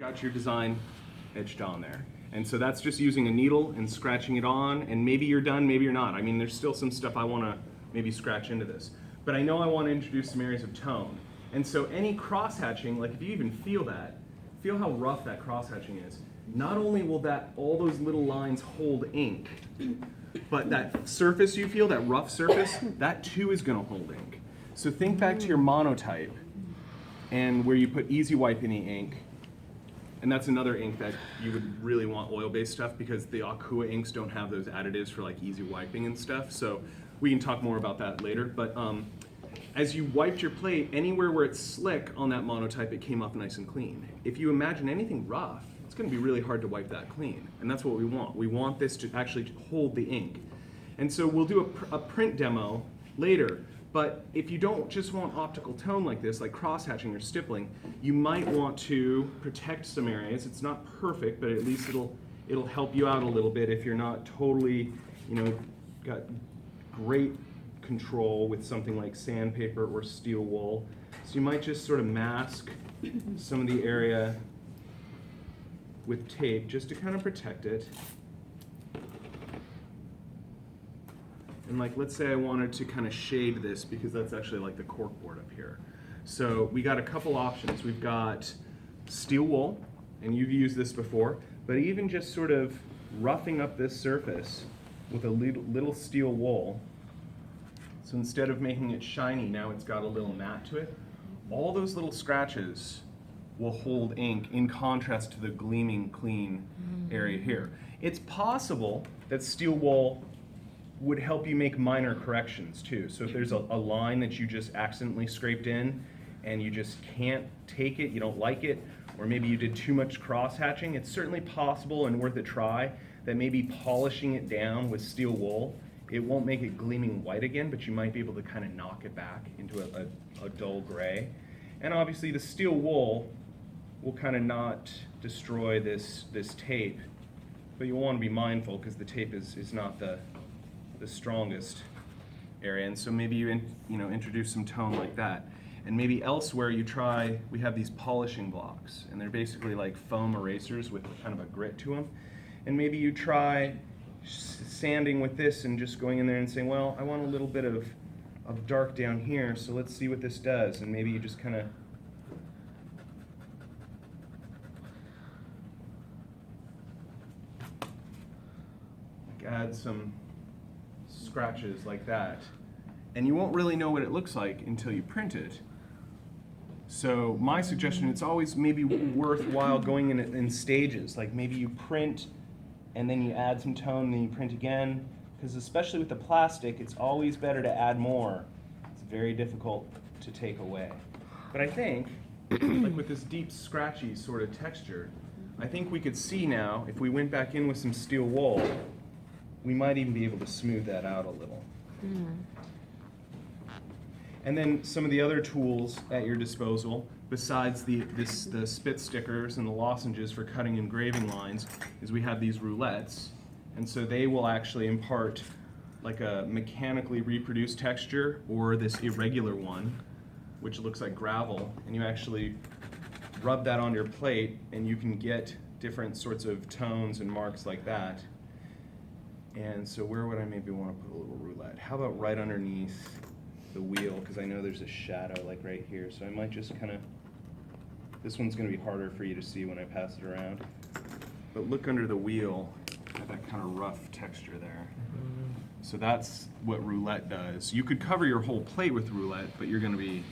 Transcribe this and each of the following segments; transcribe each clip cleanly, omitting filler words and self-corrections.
got your design etched on there. And so that's just using a needle and scratching it on, and maybe you're done, maybe you're not. I mean, there's still some stuff I want to maybe scratch into this. But I know I want to introduce some areas of tone. And so any cross-hatching, like if you even feel that, feel how rough that cross-hatching is. Not only will all those little lines hold ink, but that surface you feel, that rough surface, that too is going to hold ink. So think back to your monotype and where you put easy wipe any ink. And that's another ink that you would really want oil-based stuff, because the Aqua inks don't have those additives for like easy wiping and stuff. So we can talk more about that later. But as you wiped your plate, anywhere where it's slick on that monotype, it came off nice and clean. If you imagine anything rough, it's going to be really hard to wipe that clean. And that's what we want. We want this to actually hold the ink. And so we'll do a print demo later. But if you don't just want optical tone like this, like cross-hatching or stippling, you might want to protect some areas. It's not perfect, but at least it'll help you out a little bit if you're not totally, got great control with something like sandpaper or steel wool. So you might just sort of mask some of the area with tape just to kind of protect it. And like, let's say I wanted to kind of shade this, because that's actually like the cork board up here. So we got a couple options. We've got steel wool, and you've used this before, but even just sort of roughing up this surface with a little steel wool. So instead of making it shiny, now it's got a little matte to it. All those little scratches will hold ink, in contrast to the gleaming clean area here. It's possible that steel wool would help you make minor corrections too. So if there's a line that you just accidentally scraped in and you just can't take it, you don't like it, or maybe you did too much cross-hatching, it's certainly possible and worth a try that maybe polishing it down with steel wool, it won't make it gleaming white again, but you might be able to kind of knock it back into a dull gray. And obviously the steel wool will kind of not destroy this tape, but you'll want to be mindful, because the tape is not the strongest area, and so maybe you introduce some tone like that. And maybe elsewhere we have these polishing blocks, and they're basically like foam erasers with kind of a grit to them. And maybe you try sanding with this and just going in there and saying, well, I want a little bit of dark down here, so let's see what this does. And maybe you just kind of add some scratches like that, and you won't really know what it looks like until you print it. So my suggestion, it's always maybe worthwhile going in stages, like maybe you print and then you add some tone and then you print again, because especially with the plastic, it's always better to add more. It's very difficult to take away. But I think, like with this deep scratchy sort of texture, I think we could see now, if we went back in with some steel wool, we might even be able to smooth that out a little. And then some of the other tools at your disposal, besides the spit stickers and the lozenges for cutting engraving lines, is we have these roulettes. And so they will actually impart like a mechanically reproduced texture, or this irregular one, which looks like gravel. And you actually rub that on your plate, and you can get different sorts of tones and marks like that. And so where would I maybe want to put a little roulette? How about right underneath the wheel? Because I know there's a shadow like right here. So I might just kind of, this one's going to be harder for you to see when I pass it around. But look under the wheel at that kind of rough texture there. So that's what roulette does. You could cover your whole plate with roulette, but you're going to be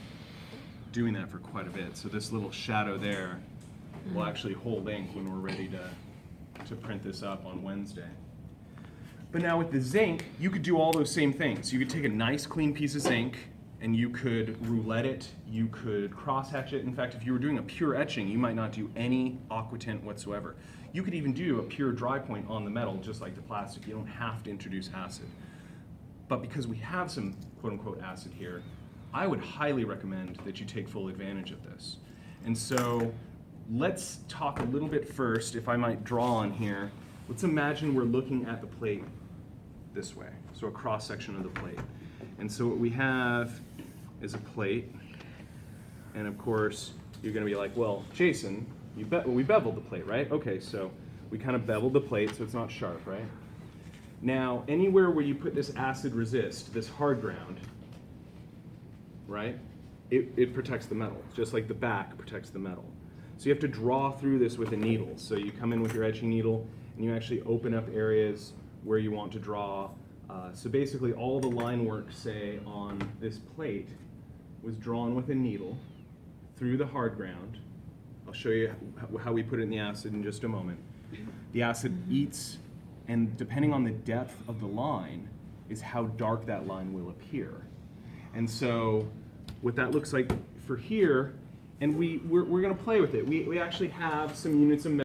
doing that for quite a bit. So this little shadow there will actually hold ink when we're ready to print this up on Wednesday. But now with the zinc, you could do all those same things. You could take a nice clean piece of zinc and you could roulette it, you could cross-hatch it. In fact, if you were doing a pure etching, you might not do any aqua tint whatsoever. You could even do a pure dry point on the metal, just like the plastic. You don't have to introduce acid. But because we have some quote-unquote acid here, I would highly recommend that you take full advantage of this. And so let's talk a little bit first, if I might draw on here. Let's imagine we're looking at the plate this way, so a cross-section of the plate. And so what we have is a plate, and of course, you're going to be like, well, Jason, we beveled the plate, right? Okay, so we kind of beveled the plate so it's not sharp, right? Now, anywhere where you put this acid resist, this hard ground, right, it protects the metal, just like the back protects the metal. So you have to draw through this with a needle. So you come in with your etching needle and you actually open up areas where you want to draw. So basically all the line work, say, on this plate was drawn with a needle through the hard ground. I'll show you how we put it in the acid in just a moment. The acid eats, and depending on the depth of the line is how dark that line will appear. And so what that looks like for here, and we're going to play with it. We actually have some units of metal